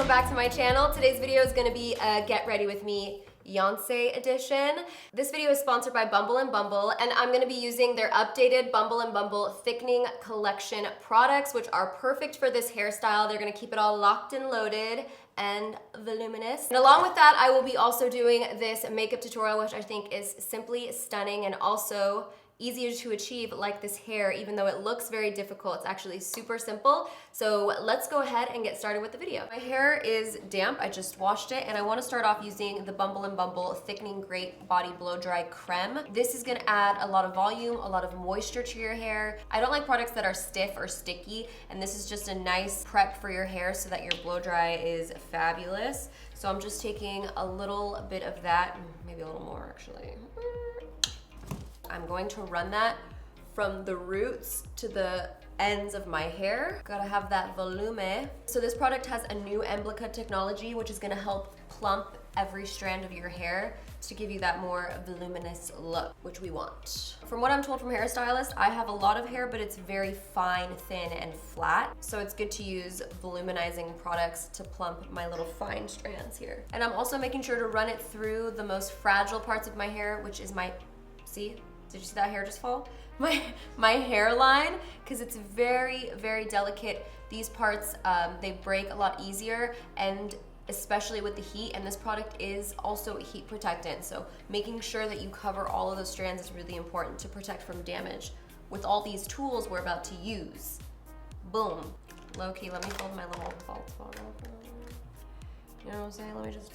welcome back to my channel. Today's video is gonna be a Get Ready With Me Beyonce edition. This video is sponsored by Bumble and Bumble, and I'm gonna be using their updated Bumble and Bumble Thickening Collection products, which are perfect for this hairstyle. They're gonna keep it all locked and loaded and voluminous. And along with that, I will be also doing this makeup tutorial, which I think is simply stunning and also easier to achieve, like this hair. Even though it looks very difficult, it's actually super simple. So let's go ahead and get started with the video. My hair is damp, I just washed it, and I wanna start off using the Bumble and Bumble Thickening Great Body Blow Dry Creme. This is gonna add a lot of volume, a lot of moisture to your hair. I don't like products that are stiff or sticky, and this is just a nice prep for your hair so that your blow dry is fabulous. So I'm just taking a little bit of that, maybe a little more actually. I'm going to run that from the roots to the ends of my hair. Gotta have that volume. So this product has a new Emblica technology, which is gonna help plump every strand of your hair to give you that more voluminous look, which we want. From what I'm told from hairstylists, I have a lot of hair, but it's very fine, thin, and flat. So it's good to use voluminizing products to plump my little fine strands here. And I'm also making sure to run it through the most fragile parts of my hair, which is my, see? Did you see that hair just fall? My hairline, because it's very, very delicate. These parts, they break a lot easier, and especially with the heat, and this product is also heat protectant. So making sure that you cover all of those strands is really important to protect from damage with all these tools we're about to use. Boom. Low key, let me fold my little bald spot over. You know what I'm saying? Let me just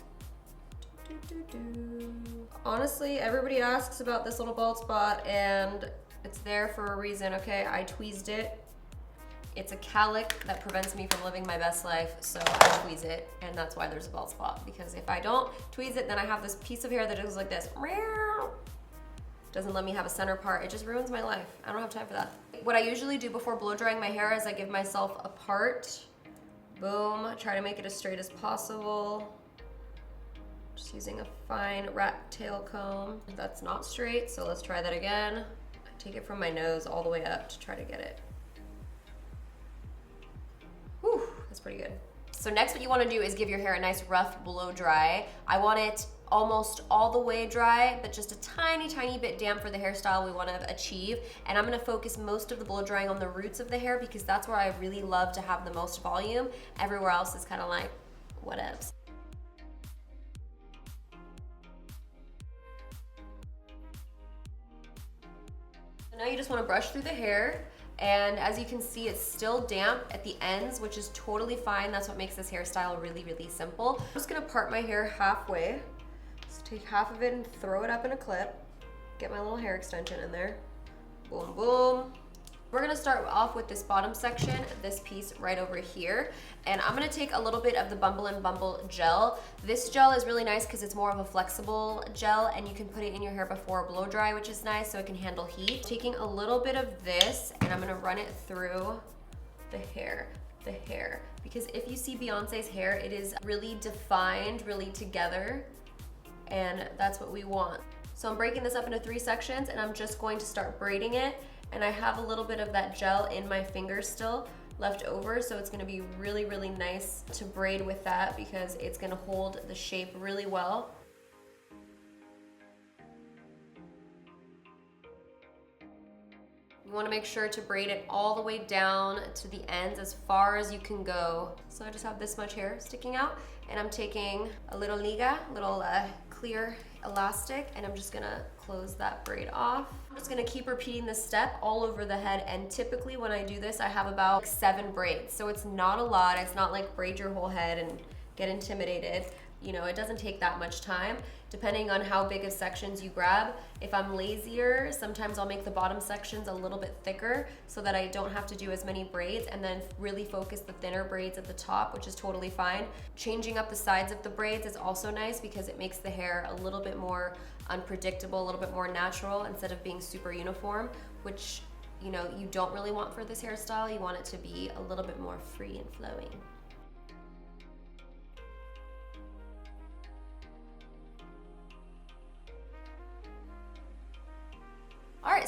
Honestly, everybody asks about this little bald spot, and it's there for a reason, okay? I tweezed it. It's a calic that prevents me from living my best life, so I tweeze it, and that's why there's a bald spot. Because if I don't tweeze it, then I have this piece of hair that is like this. Doesn't let me have a center part. It just ruins my life. I don't have time for that. What I usually do before blow drying my hair is I give myself a part. Boom, try to make it as straight as possible. Just using a fine rat tail comb. That's not straight, so let's try that again. I take it from my nose all the way up to try to get it. Whew, that's pretty good. So next what you wanna do is give your hair a nice rough blow dry. I want it almost all the way dry, but just a tiny, tiny bit damp for the hairstyle we wanna achieve. And I'm gonna focus most of the blow drying on the roots of the hair because that's where I really love to have the most volume. Everywhere else is kinda like, whatevs. Now you just want to brush through the hair, and as you can see, it's still damp at the ends, which is totally fine. That's what makes this hairstyle really, really simple. I'm just gonna part my hair halfway. Just take half of it and throw it up in a clip. Get my little hair extension in there. Boom, boom. We're gonna start off with this bottom section, this piece right over here. And I'm gonna take a little bit of the Bumble and Bumble gel. This gel is really nice because it's more of a flexible gel, and you can put it in your hair before blow dry, which is nice so it can handle heat. Taking a little bit of this, and I'm gonna run it through the hair. Because if you see Beyonce's hair, it is really defined, really together, and that's what we want. So I'm breaking this up into 3 sections, and I'm just going to start braiding it. And I have a little bit of that gel in my fingers still left over, so it's gonna be really, really nice to braid with that because it's gonna hold the shape really well. You wanna make sure to braid it all the way down to the ends as far as you can go. So I just have this much hair sticking out, and I'm taking a little liga, little clear elastic, and I'm just gonna close that braid off. I'm just gonna keep repeating this step all over the head, and typically when I do this, I have about 7 braids. So it's not a lot. It's not like braid your whole head and get intimidated. You know, it doesn't take that much time, depending on how big of sections you grab. If I'm lazier, sometimes I'll make the bottom sections a little bit thicker so that I don't have to do as many braids, and then really focus the thinner braids at the top, which is totally fine. Changing up the sides of the braids is also nice because it makes the hair a little bit more unpredictable, a little bit more natural instead of being super uniform, which, you know, you don't really want for this hairstyle. You want it to be a little bit more free and flowing.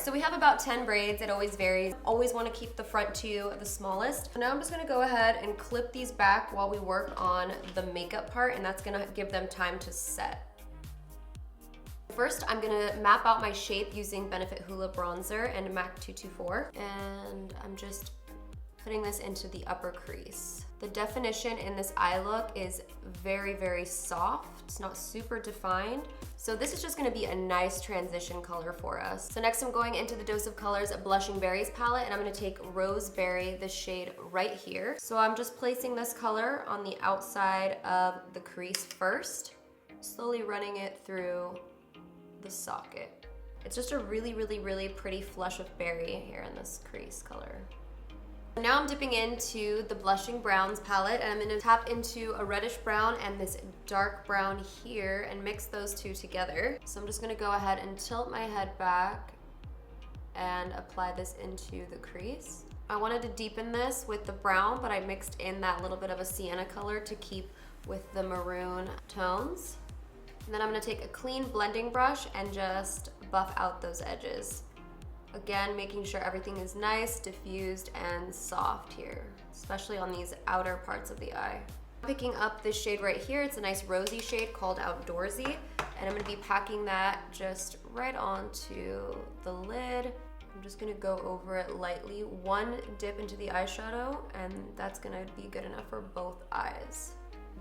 So we have about 10 braids. It always varies. Always want to keep the front two the smallest. So now I'm just gonna go ahead and clip these back while we work on the makeup part, and that's gonna give them time to set. First, I'm gonna map out my shape using Benefit Hoola Bronzer and MAC 224. And I'm just putting this into the upper crease. The definition in this eye look is very, very soft. It's not super defined. So this is just gonna be a nice transition color for us. So next I'm going into the Dose of Colors Blushing Berries palette, and I'm gonna take Roseberry, the shade right here. So I'm just placing this color on the outside of the crease first, slowly running it through the socket. It's just a really, really, really pretty flush of berry here in this crease color. Now I'm dipping into the Blushing Browns palette, and I'm gonna tap into a reddish brown and this dark brown here and mix those two together. So I'm just gonna go ahead and tilt my head back and apply this into the crease. I wanted to deepen this with the brown, but I mixed in that little bit of a sienna color to keep with the maroon tones. And then I'm gonna take a clean blending brush and just buff out those edges. Again, making sure everything is nice, diffused, and soft here, especially on these outer parts of the eye. Picking up this shade right here, it's a nice rosy shade called Outdoorsy, and I'm gonna be packing that just right onto the lid. I'm just gonna go over it lightly, one dip into the eyeshadow, and that's gonna be good enough for both eyes.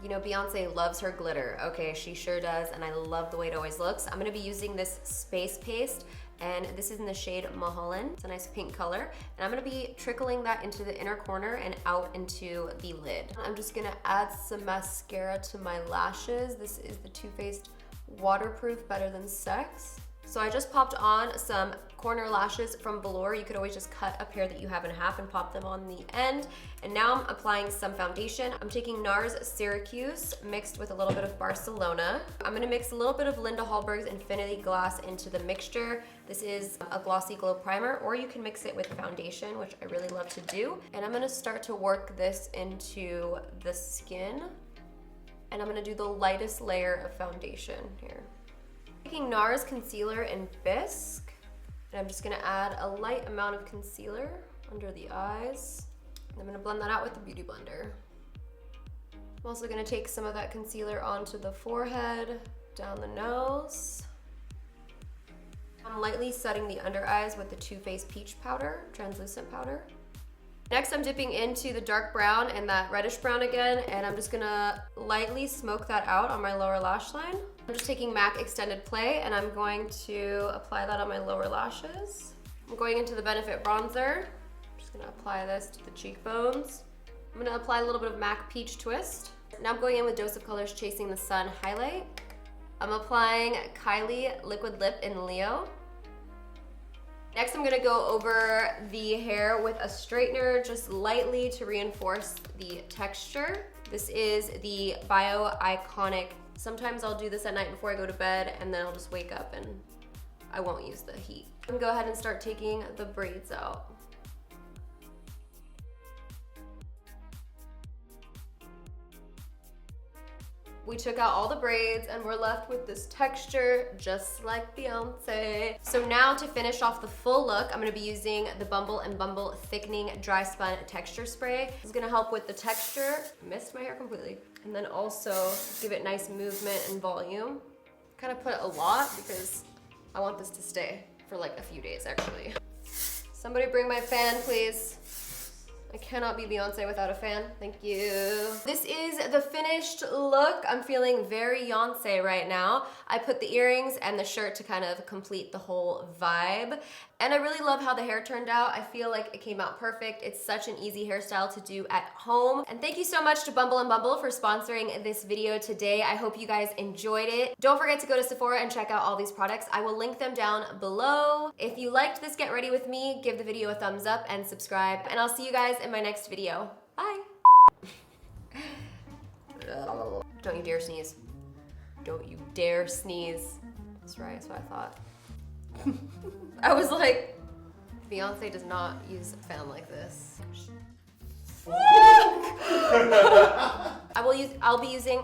You know, Beyonce loves her glitter. Okay, she sure does, and I love the way it always looks. I'm gonna be using this Space Paste, and this is in the shade Mulholland. It's a nice pink color, and I'm gonna be trickling that into the inner corner and out into the lid. I'm just gonna add some mascara to my lashes. This is the Too Faced Waterproof Better Than Sex. So I just popped on some corner lashes from Velour. You could always just cut a pair that you have in half and pop them on the end. And now I'm applying some foundation. I'm taking NARS Syracuse mixed with a little bit of Barcelona. I'm gonna mix a little bit of Linda Hallberg's Infinity Gloss into the mixture. This is a glossy glow primer, or you can mix it with foundation, which I really love to do. And I'm gonna start to work this into the skin. And I'm gonna do the lightest layer of foundation here. Taking NARS Concealer in Biscuit, and I'm just gonna add a light amount of concealer under the eyes. And I'm gonna blend that out with the Beauty Blender. I'm also gonna take some of that concealer onto the forehead, down the nose. I'm lightly setting the under eyes with the Too Faced Peach Powder, translucent powder. Next, I'm dipping into the dark brown and that reddish brown again, and I'm just gonna lightly smoke that out on my lower lash line. I'm just taking MAC Extended Play, and I'm going to apply that on my lower lashes. I'm going into the Benefit Bronzer. I'm just gonna apply this to the cheekbones. I'm gonna apply a little bit of MAC Peach Twist. Now I'm going in with Dose of Colors Chasing the Sun Highlight. I'm applying Kylie Liquid Lip in Leo. Next, I'm gonna go over the hair with a straightener just lightly to reinforce the texture. This is the IONIC. Sometimes I'll do this at night before I go to bed, and then I'll just wake up and I won't use the heat. I'm gonna go ahead and start taking the braids out. We took out all the braids and we're left with this texture just like Beyonce. So now to finish off the full look, I'm gonna be using the Bumble and Bumble Thickening Dryspun Texture Spray. This is gonna help with the texture. Missed my hair completely. And then also give it nice movement and volume. Kind of put a lot because I want this to stay for like a few days actually. Somebody bring my fan, please. I cannot be Beyonce without a fan. Thank you. This is the finished look. I'm feeling very Beyonce right now. I put the earrings and the shirt to kind of complete the whole vibe. And I really love how the hair turned out. I feel like it came out perfect. It's such an easy hairstyle to do at home. And thank you so much to Bumble and Bumble for sponsoring this video today. I hope you guys enjoyed it. Don't forget to go to Sephora and check out all these products. I will link them down below. If you liked this Get Ready With Me, give the video a thumbs up and subscribe. And I'll see you guys in my next video. Bye. Don't you dare sneeze. Don't you dare sneeze. That's right, that's what I thought. I was like, Beyonce does not use a fan like this. I'll be using